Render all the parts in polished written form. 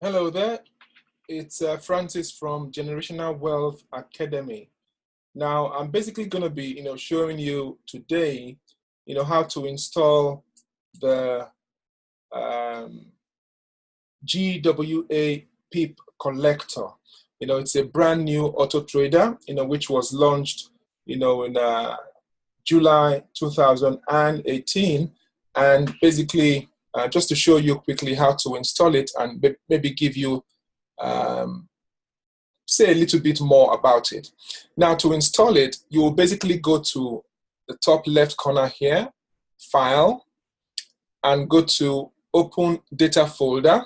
Hello there, it's Francis from Generational Wealth Academy. Now, I'm basically going to be, showing you today, how to install the GWA PipCollector. It's a brand new auto trader, which was launched, in July 2018, and basically just to show you quickly how to install it and maybe give you say a little bit more about it. Now, to install it, you will basically go to the top left corner here, File, and go to Open Data Folder.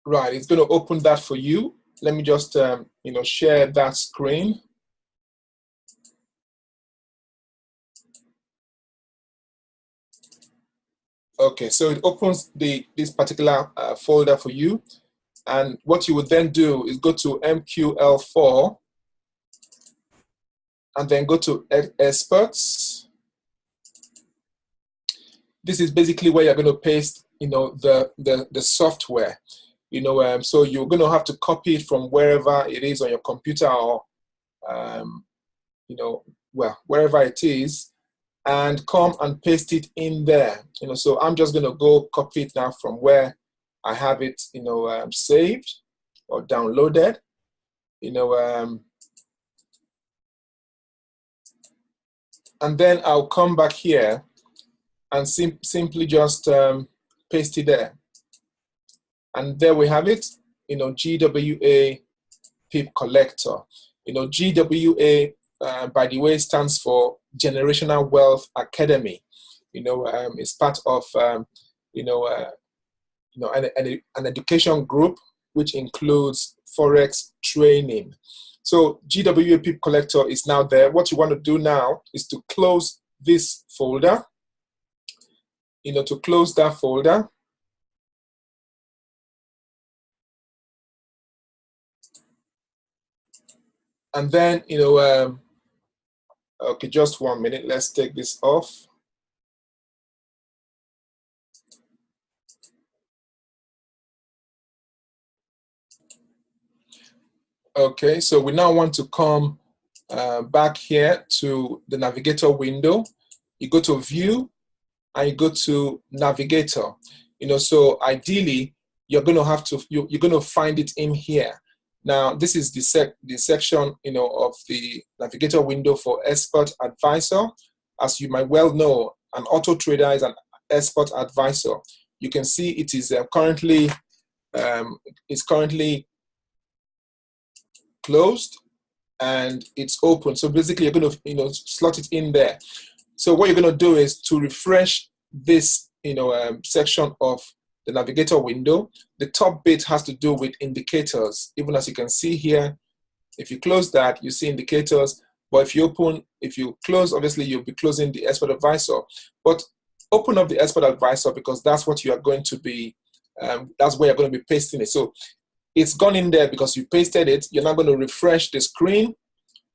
Right, it's going to open that for you. Let me just share that screen. Okay, so it opens this particular folder for you. And what you would then do is go to MQL4 and then go to Experts. This is basically where you're going to paste, the software. So you're going to have to copy it from wherever it is on your computer or, wherever it is, and come and paste it in there. So I'm just going to go copy it now from where I have it, saved or downloaded. And then I'll come back here and simply just paste it there. And there we have it, GWA PipCollector. GWA, by the way, stands for Generational Wealth Academy. It's part of, an education group which includes Forex training. So GWA PipCollector is now there. What you want to do now is to close this folder, to close that folder. And then, okay, just 1 minute. Let's take this off. Okay, so we now want to come back here to the Navigator window. You go to View and you go to Navigator. So ideally, you're going to have to, you're going to find it in here. Now, this is the section, of the Navigator window for Expert Advisor. As you might well know, an auto trader is an expert advisor. You can see it is currently closed and it's open. So basically, you're going to slot it in there. So what you're going to do is to refresh this section of the Navigator window. The top bit has to do with indicators. Even as you can see here, if you close that, you see indicators. But if you close, obviously you'll be closing the Expert Advisor. But open up the Expert Advisor because that's what you are going to be, that's where you're going to be pasting it. So it's gone in there because you pasted it. You're now going to refresh the screen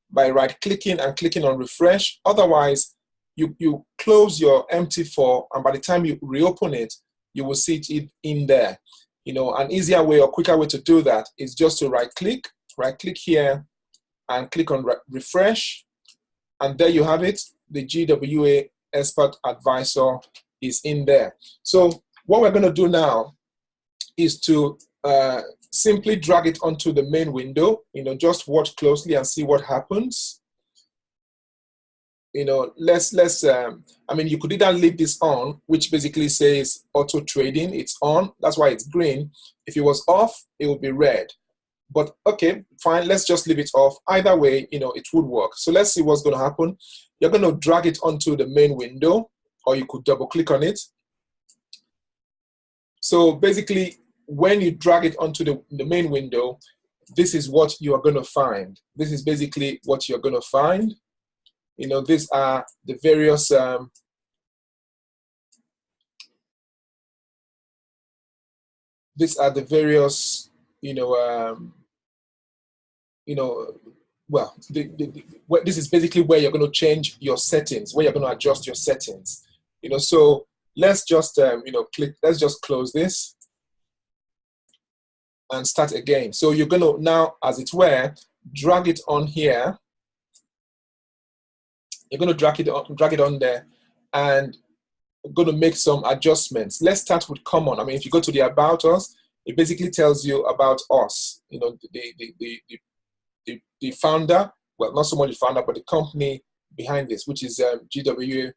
by right-clicking and clicking on refresh. Otherwise, you close your MT4, and by the time you reopen it, you will see it in there. An easier way or quicker way to do that is just to right-click here and click on refresh. And there you have it. The GWA Expert Advisor is in there. So what we're going to do now is to simply drag it onto the main window. Just watch closely and see what happens. I mean, you could either leave this on, which basically says auto trading. It's on, that's why it's green. If it was off, it would be red. But okay, fine, let's just leave it off. Either way, it would work. So let's see what's going to happen. You're going to drag it onto the main window, or you could double click on it. So basically, when you drag it onto the main window, this is what you are going to find. This is basically what you're going to find. These are the various well, this is basically where you're going to change your settings, where you're going to adjust your settings. So let's just let's just close this and start again. So you're going to now, as it were, drag it on here. You're going to drag it on there, and we're going to make some adjustments. Let's start with common. I mean, if you go to the About Us, it basically tells you about us. You know, the founder, well, not so much the founder, but the company behind this, which is GWA,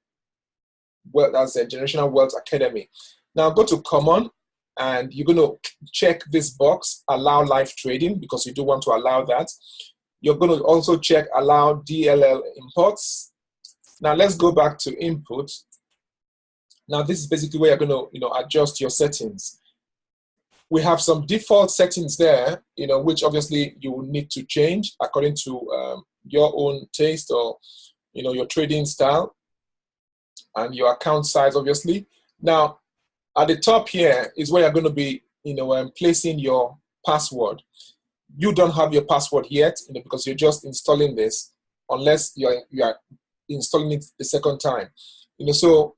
well, that's a Generational Wealth Academy. Now go to common, and you're going to check this box, allow live trading, because you do want to allow that. You're going to also check allow DLL imports. Now let's go back to input. Now this is basically where you're going to adjust your settings. We have some default settings there, which obviously you will need to change according to your own taste or your trading style and your account size, obviously. Now at the top here is where you're going to be placing your password. You don't have your password yet, because you're just installing this, unless you are installing it the second time. So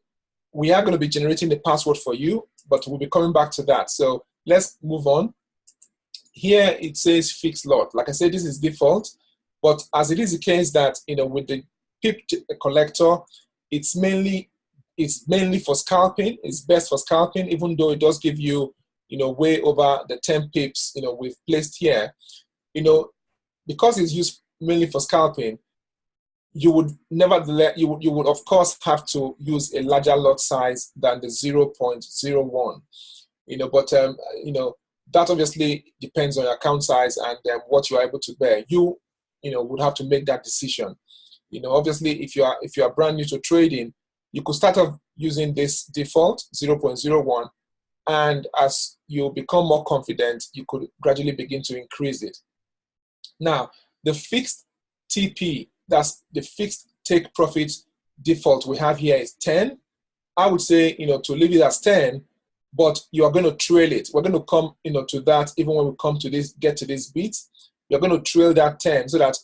we are going to be generating the password for you, but we'll be coming back to that. So let's move on. Here it says fixed lot. Like I said, this is default, but as it is the case that with the PipCollector, it's mainly for scalping. It's best for scalping, even though it does give you way over the 10 pips we've placed here. Because it's used mainly for scalping, you would nevertheless you would of course have to use a larger lot size than the 0.01. But that obviously depends on your account size and what you are able to bear. You would have to make that decision. Obviously, if you are brand new to trading, you could start off using this default 0.01, and as you become more confident, you could gradually begin to increase it. Now, the fixed TP, that's the fixed take profit default we have here, is 10. I would say to leave it as 10, but you are going to trail it. We're going to come to that even when we come to this, get to this bit. You're going to trail that 10, so that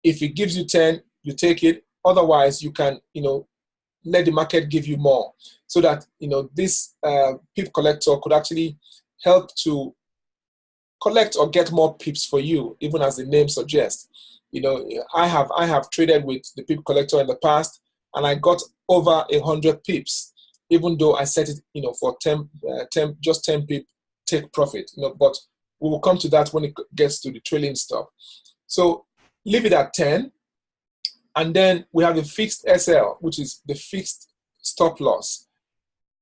if it gives you 10, you take it. Otherwise, you can let the market give you more, so that this PipCollector could actually help to collect or get more pips for you, even as the name suggests. I have traded with the PipCollector in the past, and I got over 100 pips, even though I set it for 10 pip take profit. But we will come to that when it gets to the trailing stuff. So leave it at 10. And then we have the fixed SL, which is the fixed stop loss.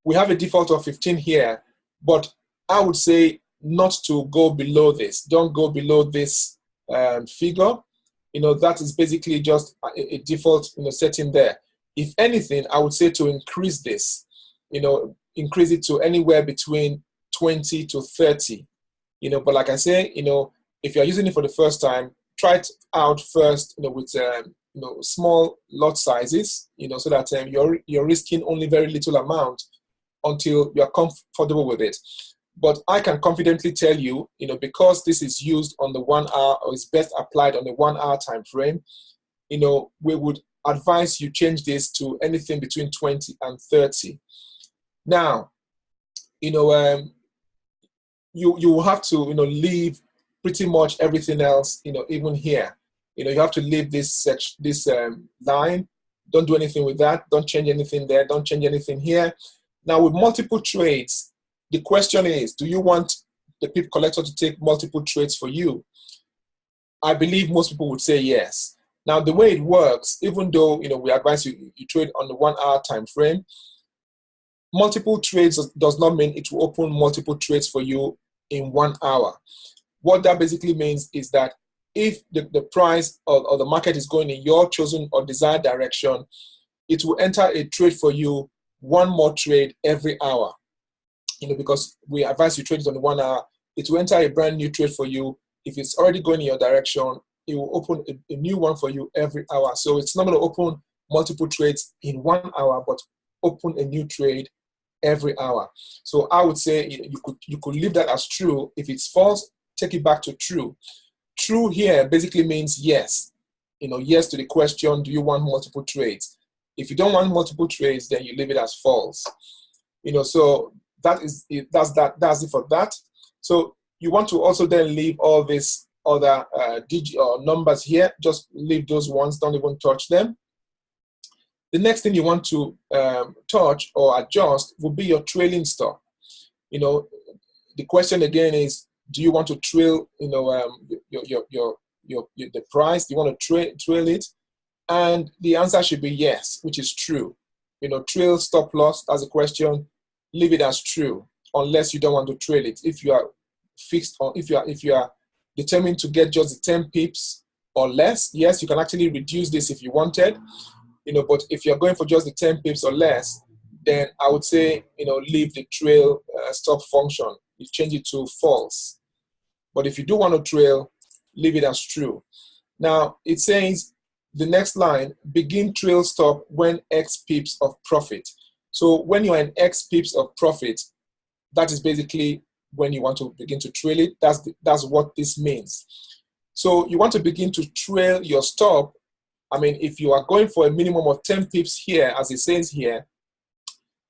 We have a default of 15 here, but I would say not to go below this. Don't go below this figure. That is basically just a default setting there. If anything, I would say to increase this, increase it to anywhere between 20 to 30. But like I say, if you're using it for the first time, try it out first, with small lot sizes, so that you're risking only very little amount until you're comfortable with it. But I can confidently tell you, because this is used on the 1 hour, or is best applied on the 1 hour time frame, we would advise you change this to anything between 20 and 30. Now, you will have to leave pretty much everything else, even here. You have to leave this line. Don't do anything with that. Don't change anything there. Don't change anything here. Now, with multiple trades, the question is, do you want the PipCollector to take multiple trades for you? I believe most people would say yes. Now, the way it works, even though we advise you trade on the 1 hour time frame, multiple trades does not mean it will open multiple trades for you in 1 hour. What that basically means is that if the price or the market is going in your chosen or desired direction, it will enter a trade for you, one more trade every hour. Because we advise you trade it on the 1 hour, it will enter a brand new trade for you. If it's already going in your direction, it will open a new one for you every hour. So it's not going to open multiple trades in 1 hour, but open a new trade every hour. So I would say you could leave that as true. If it's false, take it back to true. True here basically means yes. Yes to the question, do you want multiple trades? If you don't want multiple trades, then you leave it as false. So that's it for that. So you want to also then leave all these other numbers here. Just leave those ones, don't even touch them. The next thing you want to touch or adjust will be your trailing stop. The question again is, do you want to trail, the price? Do you want to trail it? And the answer should be yes, which is true. Trail stop loss, that's a question. Leave it as true, unless you don't want to trail it. If you are fixed on, if you are determined to get just the 10 pips or less, yes, you can actually reduce this if you wanted. But if you're going for just the 10 pips or less, then I would say, leave the trail stop function. You change it to false. But if you do want to trail, leave it as true. Now, it says, the next line, begin trail stop when X pips of profit. So when you're in X pips of profit, that is basically when you want to begin to trail it. That's what this means. So you want to begin to trail your stop. I mean, if you are going for a minimum of 10 pips here, as it says here,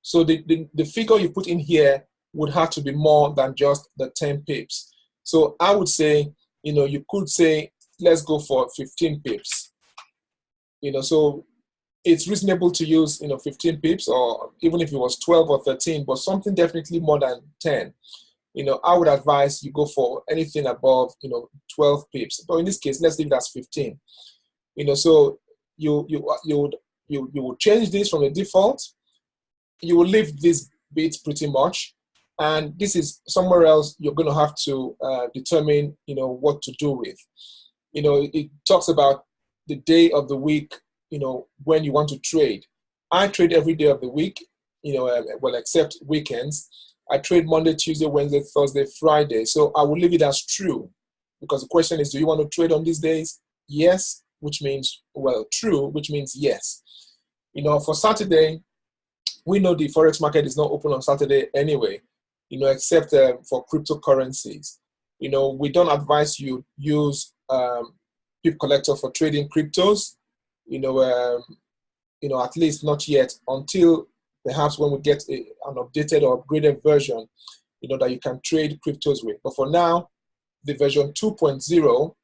so the figure you put in here would have to be more than just the 10 pips. So I would say, you could say, let's go for 15 pips. So it's reasonable to use, 15 pips, or even if it was 12 or 13, but something definitely more than 10. I would advise you go for anything above, 12 pips. But in this case, let's leave it as 15. So you would change this from the default. You will leave this bit pretty much, and this is somewhere else you're going to have to determine, what to do with. It talks about the day of the week, when you want to trade. I trade every day of the week, well, except weekends. I trade Monday, Tuesday, Wednesday, Thursday, Friday. So I will leave it as true, because the question is, do you want to trade on these days? Yes, which means, well, true, which means yes. For Saturday, we know the Forex market is not open on Saturday anyway, except for cryptocurrencies. We don't advise you use PipCollector for trading cryptos, at least not yet, until perhaps when we get an updated or upgraded version, that you can trade cryptos with. But for now, the version 2.0,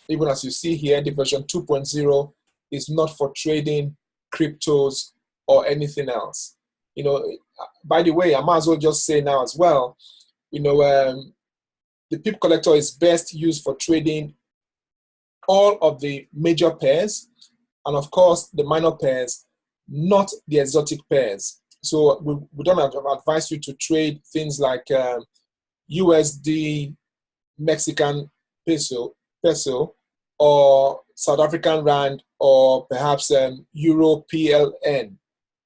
even as you see here, the version 2.0 is not for trading cryptos or anything else. By the way, I might as well just say now as well, the PipCollector is best used for trading all of the major pairs, and of course the minor pairs, not the exotic pairs. So we don't advise you to trade things like USD, Mexican peso, or South African rand, or perhaps Euro PLN,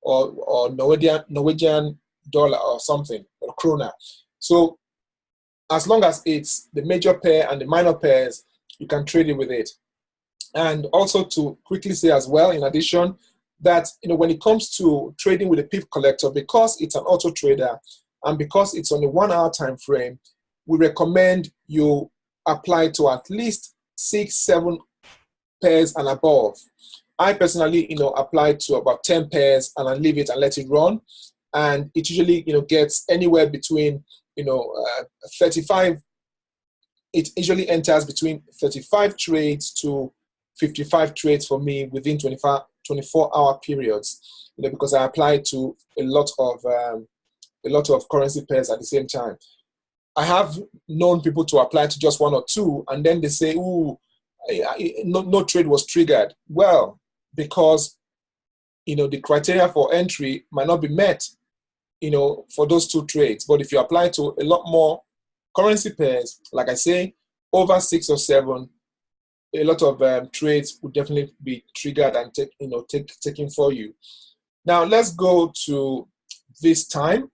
or Norwegian dollar or something, or krona. So as long as it's the major pair and the minor pairs, you can trade it with it. And also to quickly say as well, in addition, that when it comes to trading with a PipCollector, because it's an auto trader and because it's on a 1 hour time frame, we recommend you apply to at least 6-7 pairs and above. I personally, apply to about 10 pairs and I leave it and let it run. And it usually, gets anywhere between, 35. It usually enters between 35 trades to 55 trades for me within 24-hour periods. Because I apply to a lot of currency pairs at the same time. I have known people to apply to just 1 or 2, and then they say, "Ooh, no trade was triggered." Well, because the criteria for entry might not be met, for those 2 trades. But if you apply to a lot more currency pairs, like I say, over 6 or 7, a lot of trades would definitely be triggered and taken for you. Now let's go to this time.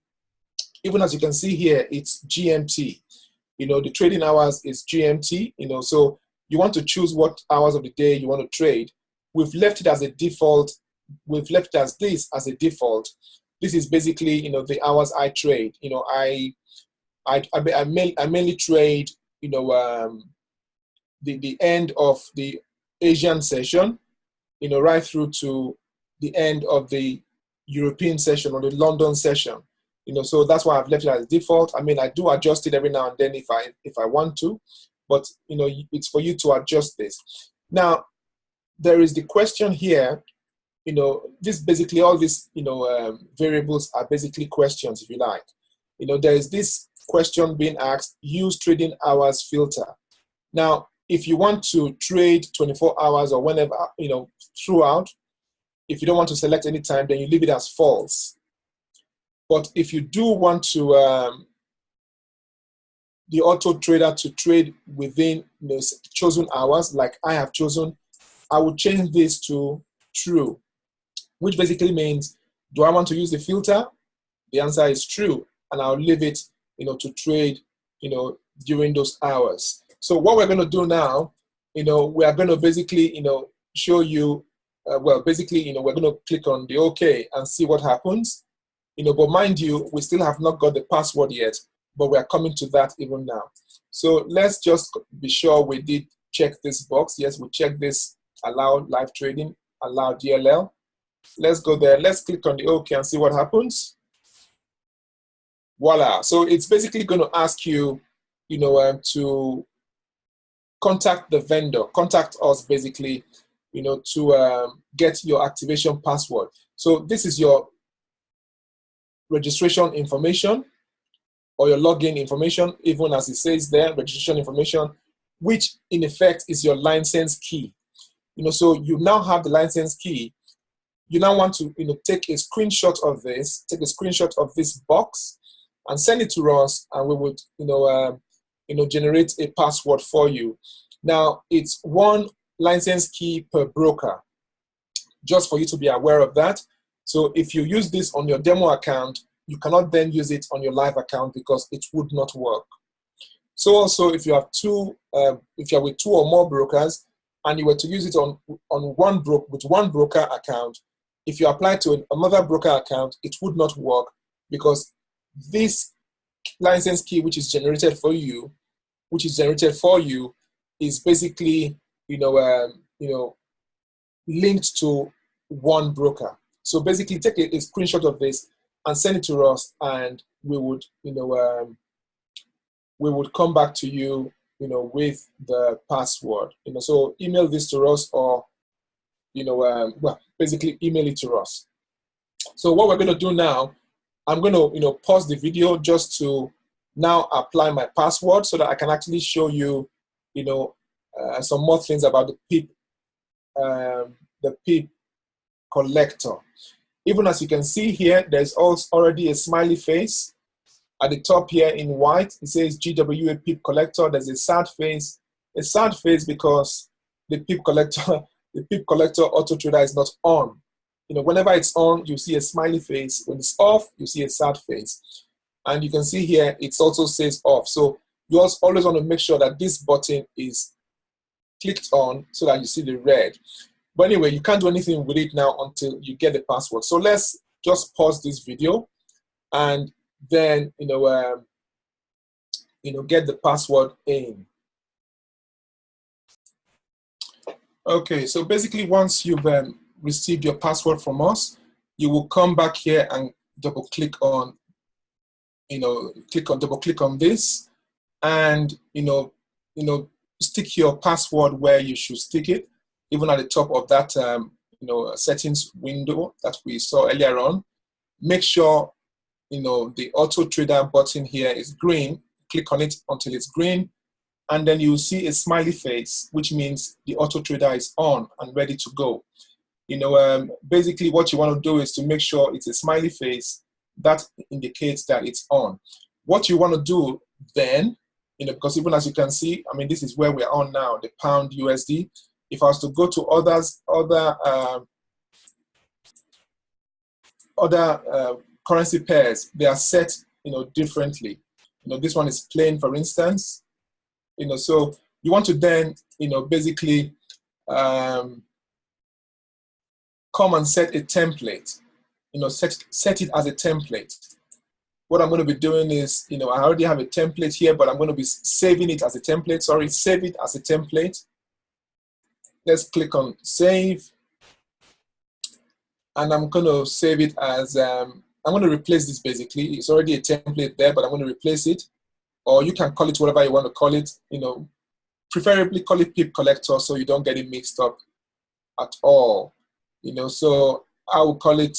Even as you can see here, it's GMT. The trading hours is GMT. So you want to choose what hours of the day you want to trade. We've left it as a default. We've left this as a default. This is basically, the hours I trade. I mainly trade, the end of the Asian session, right through to the end of the European session or the London session. So that's why I've left it as default. I mean, I do adjust it every now and then if I want to, but it's for you to adjust this. Now, there is the question here. This basically, all these variables are basically questions, if you like. There is this question being asked: use trading hours filter. Now, if you want to trade 24 hours or whenever, throughout, if you don't want to select any time, then you leave it as false. But if you do want to the auto trader to trade within chosen hours, like I have chosen, I would change this to true, which basically means, do I want to use the filter? The answer is true, and I'll leave it, to trade, during those hours. So what we're going to do now, we are going to basically, show you, we're going to click on the OK and see what happens. But mind you, we still have not got the password yet, but we are coming to that even now. So let's just be sure we did check this box. Yes, we checked this, allow live trading, allow DLL. Let's go there. Let's click on the OK and see what happens. Voila. So it's basically going to ask you, to contact the vendor, contact us basically, to get your activation password. So this is your registration information or your login information, even as it says there, registration information, which in effect is your license key. So you now have the license key. You now want to, take a screenshot of this, box, and send it to us, and we would, generate a password for you. Now it's one license key per broker, just for you to be aware of that. So if you use this on your demo account, you cannot then use it on your live account because it would not work. So also, if you have if you're with two or more brokers, and you were to use it on one broker account, if you apply to another broker account, it would not work because this license key, which is generated for you, is basically linked to one broker. So basically, take a screenshot of this and send it to us, and we would come back to you, with the password. So email this to us, or basically email it to us. So what we're going to do now, I'm going to pause the video just to now apply my password so that I can actually show you, some more things about the PIP collector. Even as you can see here, there's also already a smiley face at the top here in white. It says GWA PipCollector. There's a sad face because the PIP collector auto trader is not on. Whenever it's on, you see a smiley face. When it's off, you see a sad face. And you can see here, it also says off. So you always want to make sure that this button is clicked on so that you see the red. But anyway, you can't do anything with it now until you get the password. So let's just pause this video and then get the password in. Okay, so basically once you've received your password from us, you will come back here and double click on this, and stick your password where you should stick it, even at the top of that settings window that we saw earlier on. Make sure the auto trader button here is green. Click on it until it's green, and then you see a smiley face, which means the auto trader is on and ready to go. Basically what you want to do is to make sure it's a smiley face. That indicates that it's on. What you want to do then, because even as you can see, I mean, this is where we're on now, the pound USD. If I was to go to other currency pairs, they are set, differently. This one is plain, for instance. So you want to then, basically come and set a template. Set it as a template. What I'm going to be doing is, I already have a template here, but I'm going to be saving it as a template. Sorry, save it as a template. Let's click on save. And I'm going to save it as I'm going to replace this basically. It's already a template there, but I'm going to replace it. Or you can call it whatever you want to call it. Preferably call it PipCollector so you don't get it mixed up at all. So I will call it,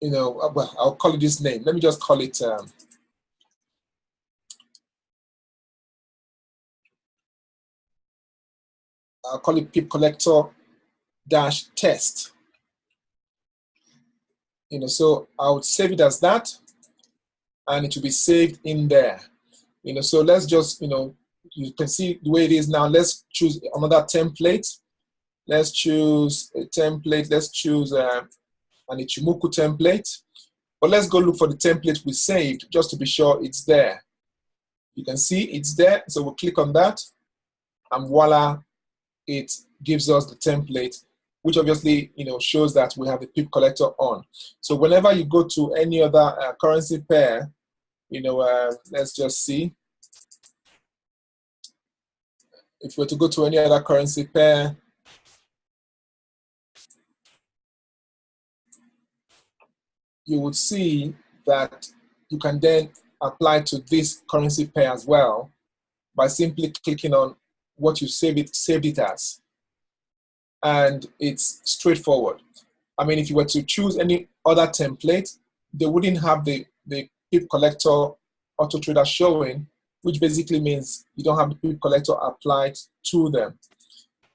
well, I'll call it this name. Let me just call it, I'll call it PipCollector-test. So I would save it as that, and it will be saved in there. So let's just, you can see the way it is now. Let's choose another template. Let's choose a template. Let's choose an Ichimoku template. But let's go look for the template we saved just to be sure it's there. You can see it's there. So we'll click on that, and voila, it gives us the template, which obviously shows that we have the PipCollector on. So whenever you go to any other currency pair, let's just see. If we were to go to any other currency pair, you would see that you can then apply to this currency pair as well by simply clicking on what you saved it as. And it's straightforward. I mean, if you were to choose any other template, they wouldn't have the PipCollector auto trader showing, which basically means you don't have the PipCollector applied to them.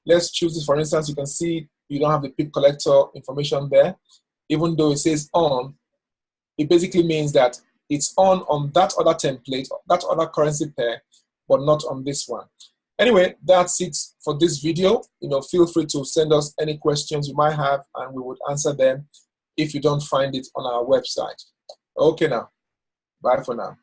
Let's choose this. For instance, you can see you don't have the PipCollector information there. Even though it says on, it basically means that it's on that other template, that other currency pair, but not on this one. Anyway, that's it for this video. Feel free to send us any questions you might have, and we would answer them if you don't find it on our website. Okay now, bye for now.